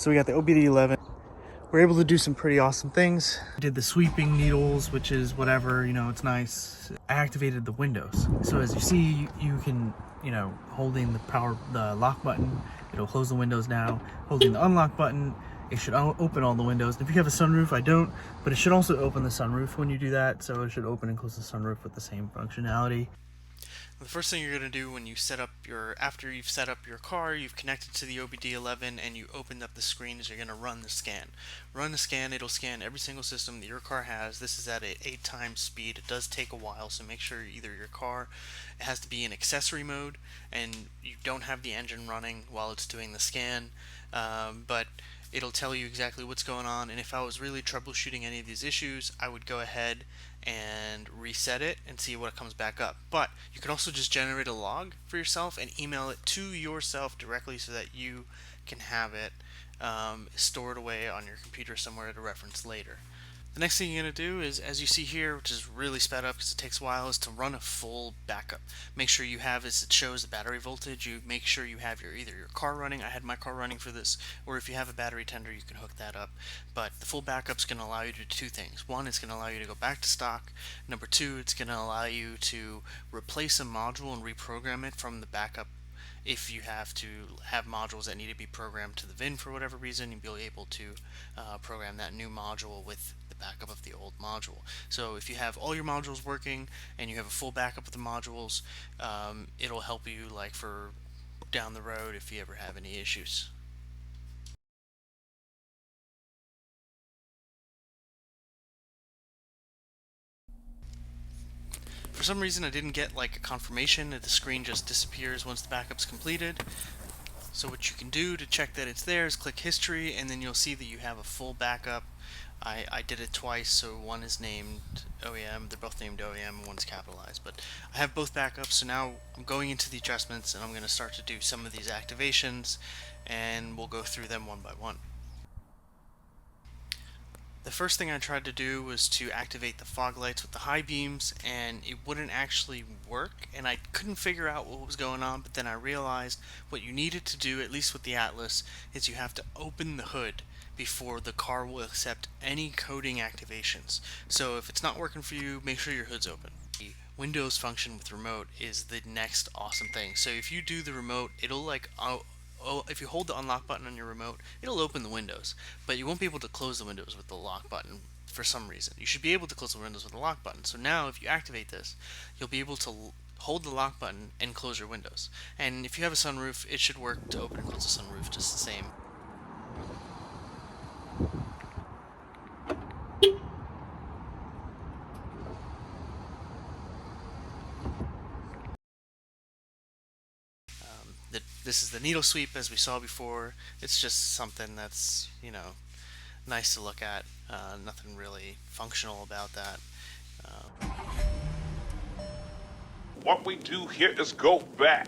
So we got the OBD 11. We're able to do some pretty awesome things. Did the sweeping needles, which is whatever, you know, it's nice. I activated the windows. So as you see, you can, you know, holding the lock button, it'll close the windows now. Holding the unlock button, it should open all the windows. And if you have a sunroof, I don't, but it should also open the sunroof when you do that. So it should open and close the sunroof with the same functionality. The first thing you're going to do when you after you've set up your car, you've connected to the OBD 11 and you opened up the screen, is you're going to run the scan. Run the scan, it'll scan every single system that your car has. This is at an 8 times speed. It does take a while, so make sure either your car has to be in accessory mode and you don't have the engine running while it's doing the scan, but it'll tell you exactly what's going on. And if I was really troubleshooting any of these issues, I would go ahead and reset it and see what comes back up. But you can also just generate a log for yourself and email it to yourself directly so that you can have it stored away on your computer somewhere to reference later. The next thing you're going to do is, as you see here, which is really sped up because it takes a while, is to run a full backup. Make sure you have, as it shows the battery voltage, you make sure you have either your car running. I had my car running for this, or if you have a battery tender, you can hook that up. But the full backup is going to allow you to do two things. One, it's going to allow you to go back to stock. Number two, it's going to allow you to replace a module and reprogram it from the backup. If you have to have modules that need to be programmed to the VIN for whatever reason, you'll be able to program that new module with the backup of the old module. So if you have all your modules working and you have a full backup of the modules, it'll help you like for down the road if you ever have any issues. For some reason I didn't get like a confirmation that the screen just disappears once the backup's completed. So what you can do to check that it's there is click history, and then you'll see that you have a full backup. I did it twice, so one is named OEM, they're both named OEM and one's capitalized, but I have both backups. So now I'm going into the adjustments and I'm going to start to do some of these activations and we'll go through them one by one. The first thing I tried to do was to activate the fog lights with the high beams, and it wouldn't actually work, and I couldn't figure out what was going on. But then I realized what you needed to do, at least with the Atlas, is you have to open the hood before the car will accept any coding activations. So if it's not working for you, make sure your hood's open. The Windows function with remote is the next awesome thing. So if you do the remote, it'll if you hold the unlock button on your remote, it'll open the windows, but you won't be able to close the windows with the lock button for some reason. You should be able to close the windows with the lock button. So now if you activate this, you'll be able to hold the lock button and close your windows. And if you have a sunroof, it should work to open and close the sunroof just the same. This is the needle sweep as we saw before. It's just something that's, you know, nice to look at. Nothing really functional about that. What we do here is go back.